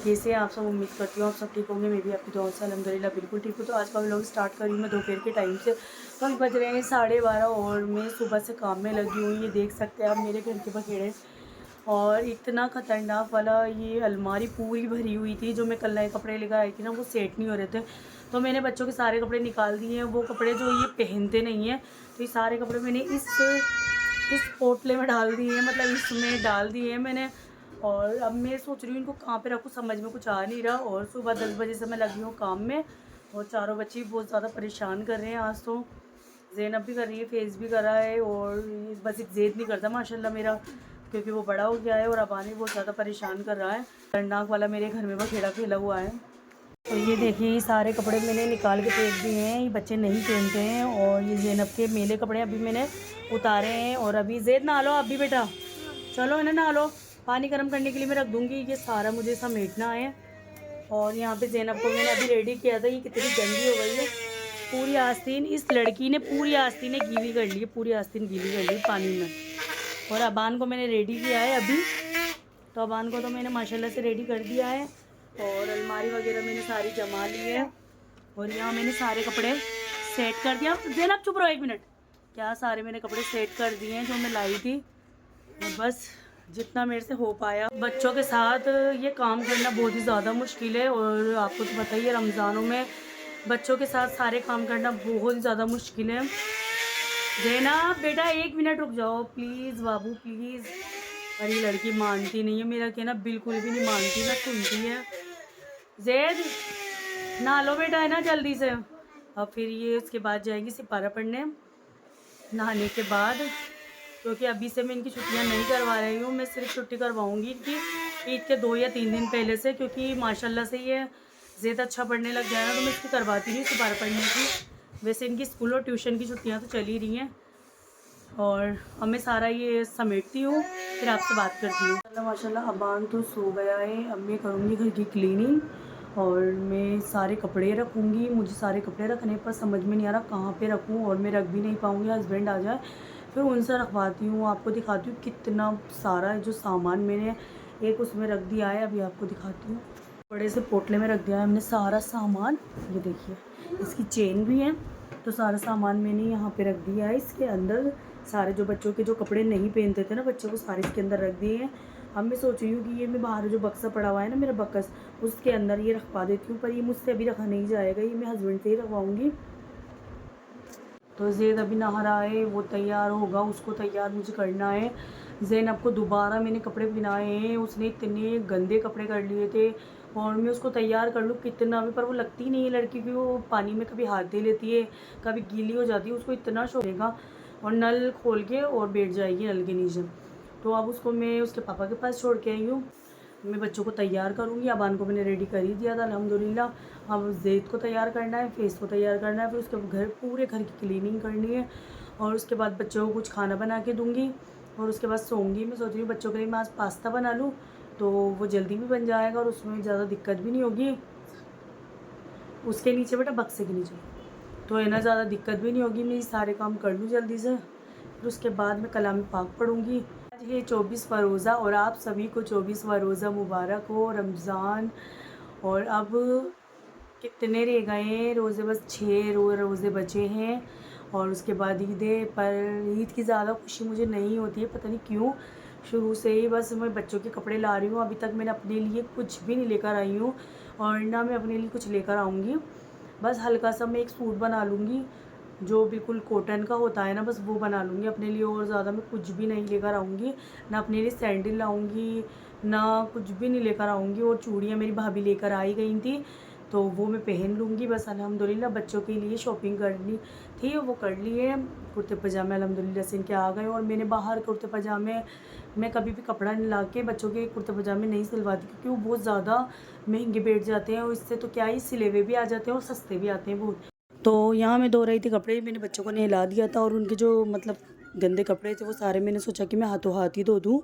कैसे आप सब, उम्मीद करती हूँ आप सब ठीक होंगे। मैं भी आपकी दुआ से अल्हम्दुलिल्लाह बिल्कुल ठीक हूँ। तो आज का व्लॉग स्टार्ट कर रही हूँ मैं दोपहर के टाइम से। तो अभी बज रहे हैं 12:30 और मैं सुबह से काम में लगी हुई। ये देख सकते हैं आप मेरे घर के बखेड़े, और इतना ख़तरनाक वाला ये अलमारी पूरी भरी हुई थी। जो मैं कल नए कपड़े लेकर आई थी ना, वो सेट नहीं हो रहे थे, तो मैंने बच्चों के सारे कपड़े निकाल दिए हैं। वो कपड़े जो ये पहनते नहीं हैं, तो ये सारे कपड़े मैंने इस पोटले में डाल दिए हैं, मतलब इसमें डाल दिए हैं मैंने। और अब मैं सोच रही हूँ इनको कहाँ पे रखूँ, समझ में कुछ आ नहीं रहा। और सुबह 10 बजे से मैं लगी हूँ काम में, और चारों बच्चे बहुत ज़्यादा परेशान कर रहे हैं आज तो। ज़ैनब भी कर रही है, फेस भी कर रहा है, और बस एक ज़ैद नहीं करता माशाल्लाह मेरा, क्योंकि वो बड़ा हो गया है। और अबान भी बहुत ज़्यादा परेशान कर रहा है। खतरनाक वाला मेरे घर में बखेड़ा फैला हुआ है। तो ये देखिए, ये सारे कपड़े मैंने निकाल के फेंक दिए हैं, ये बच्चे नहीं पहनते हैं। और ये ज़ैनब के मेले कपड़े अभी मैंने उतारे हैं। और अभी ज़ैद नहा लो, अभी बेटा चलो है ना, नहा लो। पानी गर्म करने के लिए मैं रख दूँगी। ये सारा मुझे समेटना है। और यहाँ पे ज़ैनब को मैंने अभी रेडी किया था। ये कितनी गंदी हो गई है, पूरी आस्तीन इस लड़की ने पूरी आस्तीनें गीली कर ली है, पूरी आस्तीन गीली कर ली पानी में। और अबान को मैंने रेडी किया है अभी। तो अबान को तो मैंने माशाल्लाह से रेडी कर दिया है। और अलमारी वगैरह मैंने सारी जमा ली है। और यहाँ मैंने सारे कपड़े सेट कर दिया। ज़ैनब चुप रहो 1 मिनट। क्या सारे मैंने कपड़े सेट कर दिए हैं जो मैं लाई थी। और बस जितना मेरे से हो पाया। बच्चों के साथ ये काम करना बहुत ही ज़्यादा मुश्किल है। और आपको तो पता ही है, रमज़ानों में बच्चों के साथ सारे काम करना बहुत ही ज़्यादा मुश्किल है। ज़ैनब बेटा 1 मिनट रुक जाओ प्लीज़, बाबू प्लीज़। और ये लड़की मानती नहीं है, मेरा कहना बिल्कुल भी नहीं मानती, ना सुनती है। ज़ैद नहा लो बेटा है ना जल्दी से। और फिर ये उसके बाद जाएगी सिपारा पढ़ने नहाने के बाद, क्योंकि अभी से मैं इनकी छुट्टियां नहीं करवा रही हूँ। मैं सिर्फ छुट्टी करवाऊँगी इनकी ईद के 2 या 3 दिन पहले से, क्योंकि माशाल्लाह से ये ज़्यादा अच्छा पढ़ने लग गया है ना, तो मैं इसकी करवाती नहीं सिपारा पढ़ने की। वैसे इनकी स्कूल और ट्यूशन की छुट्टियाँ तो चल ही रही हैं। और अब मैं सारा ये समेटती हूँ, फिर आपसे बात करती हूँ। माशाल्लाह अबान तो सो गया है। अब मैं करूँगी घर की क्लीनिंग, और मैं सारे कपड़े रखूँगी। मुझे सारे कपड़े रखने पर समझ में नहीं आ रहा कहाँ पे रखूँ, और मैं रख भी नहीं पाऊँगी, हस्बैंड आ जाए फिर उनसे रखवाती हूँ। आपको दिखाती हूँ कितना सारा जो सामान मैंने एक उसमें रख दिया है, अभी आपको दिखाती हूँ। बड़े से पोटले में रख दिया है हमने सारा सामान। ये देखिए, इसकी चेन भी है, तो सारा सामान मैंने यहाँ पे रख दिया है। इसके अंदर सारे जो बच्चों के जो कपड़े नहीं पहनते थे ना बच्चे, को सारे इसके अंदर रख दिए हैं। अब मैं सोच रही हूँ कि ये मैं बाहर जो बक्सा पड़ा हुआ है ना मेरा बक्स, उसके अंदर ये रखवा देती हूँ, पर ये मुझसे अभी रखा नहीं जाएगा, ये मैं हस्बैंड से ही रखवाऊँगी। तो ज़ैद अभी नहा रहा है, वो तैयार होगा, उसको तैयार मुझे करना है। ज़ैनब को दोबारा मैंने कपड़े पहनाए हैं, उसने इतने गंदे कपड़े कर लिए थे। और मैं उसको तैयार कर लूँ कितना भी, पर वो लगती नहीं है लड़की की। वो पानी में कभी हाथ दे लेती है, कभी गीली हो जाती है, उसको इतना शौक है। और नल खोल के और बैठ जाएगी नल के नीचे। तो अब उसको मैं उसके पापा के पास छोड़ के आई हूँ। मैं बच्चों को तैयार करूँगी। अबान को मैंने रेडी कर ही दिया था अल्हम्दुलिल्लाह। अब ज़ैद को तैयार करना है, फेस को तैयार करना है, फिर उसके पूरे घर की क्लीनिंग करनी है। और उसके बाद बच्चों को कुछ खाना बना के दूँगी, और उसके बाद सोऊंगी। मैं सोच रही हूँ बच्चों के लिए मैं आज पास्ता बना लूँ, तो वो जल्दी भी बन जाएगा और उसमें ज़्यादा दिक्कत भी नहीं होगी। उसके नीचे बेटा, बक्से के नीचे, तो है ना, ज़्यादा दिक्कत भी नहीं होगी। मैं सारे काम कर लूँ जल्दी से, फिर उसके बाद मैं कलाम पाक पढ़ूँगी। आज है 24वां रोज़ा, और आप सभी को 24वां रोज़ा मुबारक हो, रमज़ान। और अब कितने रह गए हैं रोज़े, बस 6 रोज़े बचे हैं, और उसके बाद ईद है। पर ईद की ज़्यादा खुशी मुझे नहीं होती है, पता नहीं क्यों। शुरू से ही बस मैं बच्चों के कपड़े ला रही हूँ। अभी तक मैंने अपने लिए कुछ भी नहीं लेकर आई हूँ, और ना मैं अपने लिए कुछ लेकर आऊँगी। बस हल्का सा मैं एक सूट बना लूँगी जो बिल्कुल कॉटन का होता है ना, बस वो बना लूँगी अपने लिए। और ज़्यादा मैं कुछ भी नहीं लेकर आऊँगी, ना अपने लिए सैंडल लाऊँगी, ना कुछ भी नहीं लेकर आऊँगी। और चूड़ियाँ मेरी भाभी लेकर आई गई थी, तो वो मैं पहन लूँगी बस। अल्हम्दुलिल्लाह बच्चों के लिए शॉपिंग करनी थी, वो कर ली है। कुर्ते पजामे अल्हम्दुलिल्लाह से इनके आ गए। और मैंने बाहर कुर्ते पजामे, मैं कभी भी कपड़ा नहीं ला के बच्चों के कुर्ते पजामे नहीं सिलवाती, क्योंकि वो बहुत ज़्यादा महंगे बैठ जाते हैं। और इससे तो क्या ही, सिले हुए भी आ जाते हैं और सस्ते भी आते हैं बहुत। तो यहाँ मैं धो रही थी कपड़े, मैंने बच्चों को नहला दिया था, और उनके जो मतलब गंदे कपड़े थे वो सारे मैंने सोचा कि मैं हाथों हाथ ही धो दूँ।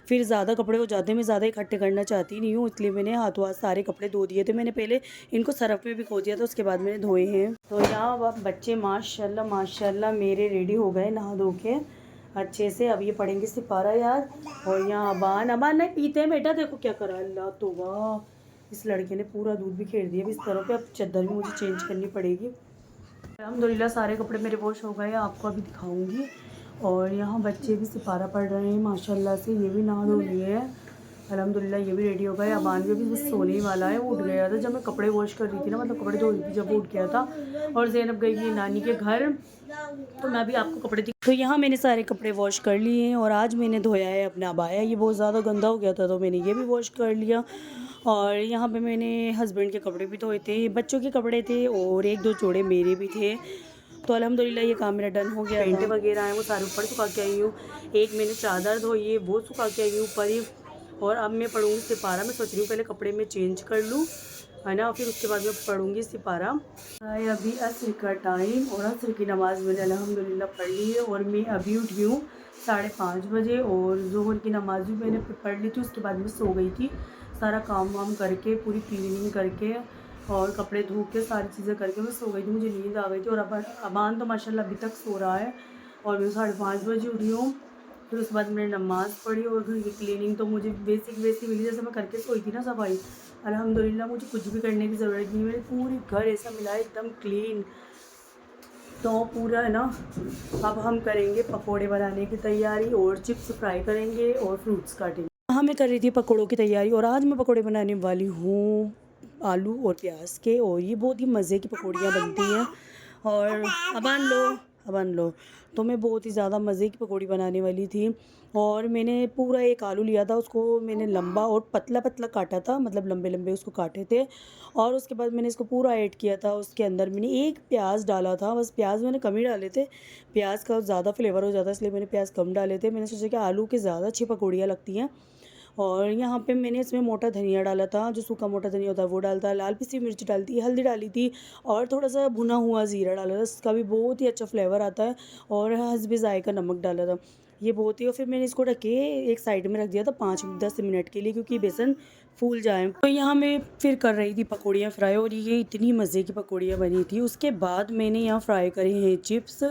फिर ज़्यादा कपड़े हो जाते हैं, मैं ज़्यादा इकट्ठे करना चाहती नहीं हूँ, इसलिए मैंने हाथों हाथ सारे कपड़े धो दिए थे। मैंने पहले इनको सरफ में भी खो दिया था, उसके बाद मैंने धोए हैं। तो यहाँ अब बच्चे माशाल्लाह माशाल्लाह मेरे रेडी हो गए नहा धो के अच्छे से। अब ये पढ़ेंगे सिपारा यार। और यहाँ अबान नहीं पीते हैं बेटा, देखो क्या करा, अल्लाह तौबा। इस लड़के ने पूरा दूध भी खेल दिया बिस्तरों पे। अब चादर भी मुझे चेंज करनी पड़ेगी। अल्हम्दुलिल्लाह सारे कपड़े मेरे वॉश हो गए, आपको अभी दिखाऊंगी। और यहाँ बच्चे भी सिपारा पढ़ रहे हैं माशाल्लाह से, ये भी नहा धो लिए है अल्हम्दुलिल्लाह, ये भी रेडी हो गए। अबान भी बस सोने ही वाला है, वो उठ गया था जब मैं कपड़े वॉश कर रही थी ना, मतलब कपड़े धो रही थी जब वो उठ गया था। और ज़ैनब गई थी नानी के घर, तो मैं भी आपको कपड़े तो यहाँ मैंने सारे कपड़े वॉश कर लिए हैं। और आज मैंने धोया है अपना अबाया, ये बहुत ज़्यादा गंदा हो गया था तो मैंने ये भी वॉश कर लिया। और यहाँ पे मैंने हस्बैंड के कपड़े भी धोए थे, बच्चों के कपड़े थे और एक दो जोड़े मेरे भी थे। तो अल्हम्दुलिल्लाह ये काम मेरा डन हो गया। पेंटे वगैरह हैं वो सारे ऊपर सुखा के आई हूँ। एक मैंने चादर धोई है वो सुखा के आई हूँ ऊपर ही। और अब मैं पढ़ूँगी सिपारा। मैं सोच रही हूँ पहले कपड़े में चेंज कर लूँ, है ना, फिर उसके बाद मैं पढ़ूँगी सिपारा। अभी असर का टाइम और असर की नमाज़ मैंने अल्हम्दुलिल्लाह पढ़ ली है। और मैं अभी उठी हूँ 5:30 बजे और ज़ोहर की नमाज़ भी मैंने पढ़ ली थी। उसके बाद मैं सो गई थी। सारा काम वाम करके, पूरी क्लीनिंग करके और कपड़े धो के सारी चीज़ें करके मैं सो गई थी। मुझे नींद आ गई थी। और अबान तो माशाल्लाह अभी तक सो रहा है। और मैं 5:30 बजे उठी हूँ। फिर उसके बाद मैंने नमाज़ पढ़ी और घर की क्लीनिंग तो मुझे बेसिक वैसी मिली जैसे मैं करके सोई थी ना सफाई। अल्हम्दुलिल्लाह मुझे कुछ भी करने की ज़रूरत नहीं, मेरे पूरी घर ऐसा मिला है एकदम क्लीन। तो पूरा है ना, अब हम करेंगे पकोड़े बनाने की तैयारी और चिप्स फ्राई करेंगे और फ्रूट्स काटेंगे। हाँ, मैं कर रही थी पकोड़ों की तैयारी और आज मैं पकोड़े बनाने वाली हूँ आलू और प्याज के। और ये बहुत ही मज़े की पकौड़ियाँ बनती हैं। और अबान लो तो मैं बहुत ही ज़्यादा मज़े की पकौड़ी बनाने वाली थी। और मैंने पूरा एक आलू लिया था, उसको मैंने लंबा और पतला पतला काटा था, मतलब लंबे लंबे उसको काटे थे। और उसके बाद मैंने इसको पूरा ऐड किया था। उसके अंदर मैंने एक प्याज डाला था, बस प्याज मैंने कम ही डाले थे, प्याज का ज़्यादा फ्लेवर हो जाता है इसलिए मैंने प्याज कम डाले थे। मैंने सोचा कि आलू के ज़्यादा अच्छी पकौड़ियाँ लगती हैं। और यहाँ पे मैंने इसमें मोटा धनिया डाला था, जो सूखा मोटा धनिया होता है वो डालता है, लाल पिसी मिर्च डालती, हल्दी डाली थी और थोड़ा सा भुना हुआ ज़ीरा डाला था, इसका भी बहुत ही अच्छा फ्लेवर आता है। और हस्बे ज़ायका नमक डाला था, ये बहुत ही। और फिर मैंने इसको ढक के एक साइड में रख दिया था 5-10 मिनट के लिए, क्योंकि बेसन फूल जाए। तो यहाँ मैं फिर कर रही थी पकौड़ियाँ फ्राई और ये इतनी मज़े की पकौड़ियाँ बनी थी। उसके बाद मैंने यहाँ फ्राई करे हैं चिप्स।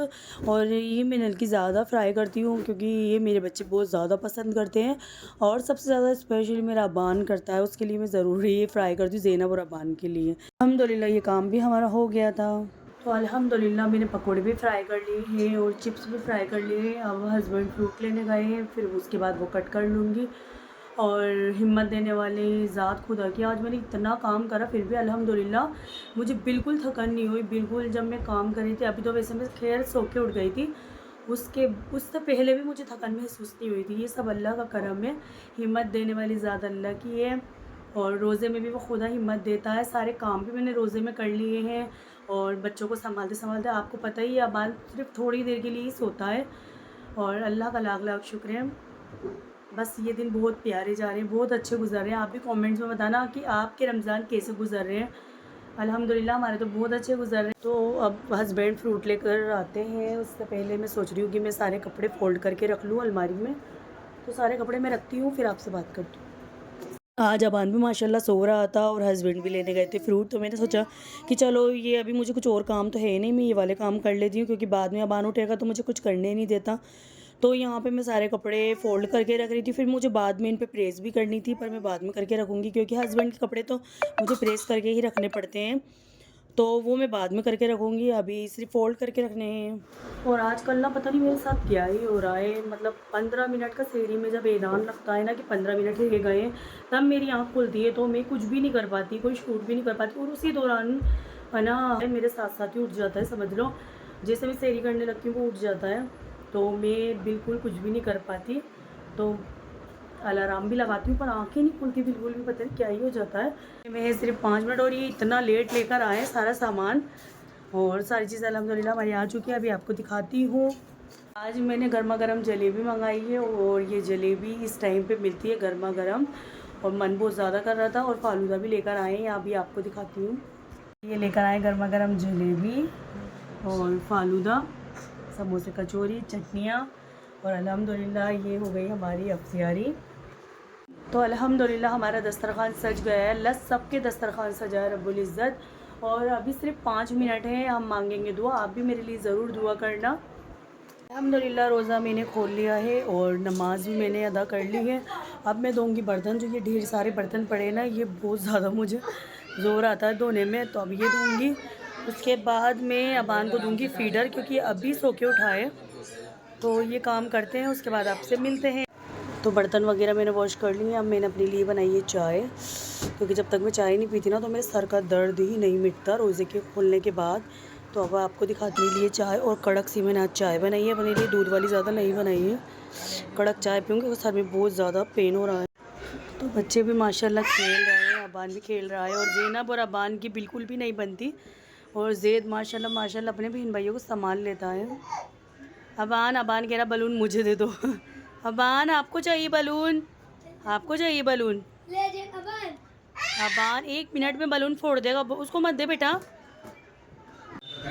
और ये मैं नलकी ज़्यादा फ्राई करती हूँ क्योंकि ये मेरे बच्चे बहुत ज़्यादा पसंद करते हैं। और सबसे ज़्यादा स्पेशली मेरा अबान करता है, उसके लिए मैं ज़रूर ये फ्राई करती हूँ, ज़ैनब और अबान के लिए। अल्हम्दुलिल्लाह ये काम भी हमारा हो गया था। तो अल्हम्दुलिल्लाह मैंने पकौड़े भी फ्राई कर लिए हैं और चिप्स भी फ्राई कर लिए हैं। अब हस्बैंड फ्रूट लेने गए हैं, फिर उसके बाद वो कट कर लूँगी। और हिम्मत देने वाले ज़ात खुदा की, आज मैंने इतना काम करा फिर भी अल्हम्दुलिल्लाह मुझे बिल्कुल थकन नहीं हुई, बिल्कुल। जब मैं काम कर रही थी, अभी तो वैसे मैं खैर सो के उठ गई थी, उससे पहले भी मुझे थकन महसूस नहीं हुई थी। ये सब अल्लाह का करम है, हिम्मत देने वाली ज़ात अल्लाह की है। और रोज़े में भी वो खुदा हिम्मत देता है। सारे काम भी मैंने रोज़े में कर लिए हैं। और बच्चों को संभालते संभालते आपको पता ही है अबान सिर्फ थोड़ी देर के लिए ही सोता है। और अल्लाह का लाख लाख शुक्र है। बस ये दिन बहुत प्यारे जा रहे हैं, बहुत अच्छे गुजर रहे हैं। आप भी कमेंट्स में बताना कि आपके रमज़ान कैसे गुजर रहे हैं। अल्हम्दुलिल्लाह हमारे तो बहुत अच्छे गुजर रहे हैं। तो अब हस्बैंड फ्रूट लेकर आते हैं, उससे पहले मैं सोच रही हूँ कि मैं सारे कपड़े फ़ोल्ड करके रख लूँ अलमारी में। तो सारे कपड़े मैं रखती हूँ, फिर आपसे बात करती हूँ। आज अबान भी माशाल्लाह सो रहा था और हस्बैंड भी लेने गए थे फ्रूट। तो मैंने सोचा कि चलो ये अभी मुझे कुछ और काम तो है नहीं, मैं ये वाले काम कर लेती हूँ, क्योंकि बाद में अबान उठेगा तो मुझे कुछ करने नहीं देता। तो यहाँ पे मैं सारे कपड़े फ़ोल्ड करके रख रही थी, फिर मुझे बाद में इन पे प्रेस भी करनी थी, पर मैं बाद में करके रखूँगी क्योंकि हस्बैंड के कपड़े तो मुझे प्रेस करके ही रखने पड़ते हैं, तो वो मैं बाद में करके रखूँगी, अभी सिर्फ फ़ोल्ड करके रखने हैं। और आजकल ना पता नहीं मेरे साथ क्या ही हो रहा है, मतलब 15 मिनट का सेरी में जब ऐलान लगता है ना कि 15 मिनट रह गए हैं, तब मेरी आँख खुलती है, तो मैं कुछ भी नहीं कर पाती, कोई शूट भी नहीं कर पाती। और उसी दौरान है ना मेरे साथ साथ ही उठ जाता है, समझ लो जैसे मैं सेरी करने लगती हूँ वो उठ जाता है, तो मैं बिल्कुल कुछ भी नहीं कर पाती। तो अलार्म भी लगाती हूँ पर आंखें नहीं खुलती बिल्कुल भी, पता नहीं क्या ही हो जाता है। मैं सिर्फ 5 मिनट और ये इतना लेट लेकर आए सारा सामान और सारी चीज़ अल्हम्दुलिल्लाह हमारी आ चुकी है। अभी आपको दिखाती हूँ। आज मैंने गर्मा गर्म जलेबी मंगाई है और ये जलेबी इस टाइम पे मिलती है गर्मा गर्म, और मन बहुत ज़्यादा कर रहा था। और फालूदा भी लेकर आए हैं, अभी आपको दिखाती हूँ। ये लेकर आए गर्मा गर्म जलेबी और फालूदा, समोसे, कचौरी, चटनियाँ, और अल्हम्दुलिल्लाह ये हो गई हमारी अफ्तियारी। तो अल्हम्दुलिल्लाह हमारा दस्तरखान सज गया है, लस सबके दस्तरखान सजा है रब्बुल इज़्ज़त। और अभी सिर्फ 5 मिनट है, हम मांगेंगे दुआ, आप भी मेरे लिए ज़रूर दुआ करना। अल्हम्दुलिल्लाह रोज़ा मैंने खोल लिया है और नमाज़ भी मैंने अदा कर ली है। अब मैं धोऊंगी बर्तन, जो ये ढेर सारे बर्तन पड़े ना, ये बहुत ज़्यादा मुझे ज़ोर आता है धोने में, तो अब ये धोऊंगी। उसके बाद मैं अबान को दूंगी फीडर, क्योंकि अभी सो के उठाए। तो ये काम करते हैं, उसके बाद आपसे मिलते हैं। तो बर्तन वगैरह मैंने वॉश कर लिए। अब मैंने अपने लिए बनाई है चाय, क्योंकि जब तक मैं चाय नहीं पीती ना तो मेरे सर का दर्द ही नहीं मिटता रोज़े के खोलने के बाद। तो अब आपको दिखाती लिए चाय, और कड़क सी मैंने आज चाय बनाई है अपने लिए, दूध वाली ज़्यादा नहीं बनाई है। कड़क चाय पीऊँगी क्योंकि सर में बहुत ज़्यादा पेन हो रहा है। तो बच्चे भी माशाल्लाह खेल रहे हैं, अबान भी खेल रहा है, और ज़ैनब और अबान की बिल्कुल भी नहीं बनती। और ज़ैद माशाल्लाह माशाल्लाह अपने बहन भाइयों को संभाल लेता है। अबान कह रहा बलून मुझे दे दो। अबान आपको चाहिए बलून? आपको चाहिए बलून? अबान 1 मिनट में बलून फोड़ देगा, उसको मत दे बेटा।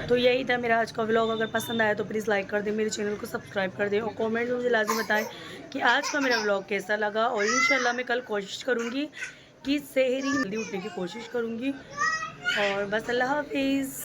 तो यही था मेरा आज का व्लॉग। अगर पसंद आया तो प्लीज़ लाइक कर दें, मेरे चैनल को सब्सक्राइब कर दें, और कमेंट में मुझे लाजमी बताएं कि आज का मेरा व्लॉग कैसा लगा। और इंशाल्लाह मैं कल कोशिश करूँगी कि सहरी जल्दी उठने की कोशिश करूँगी। और बस अल्लाह हाफिज़।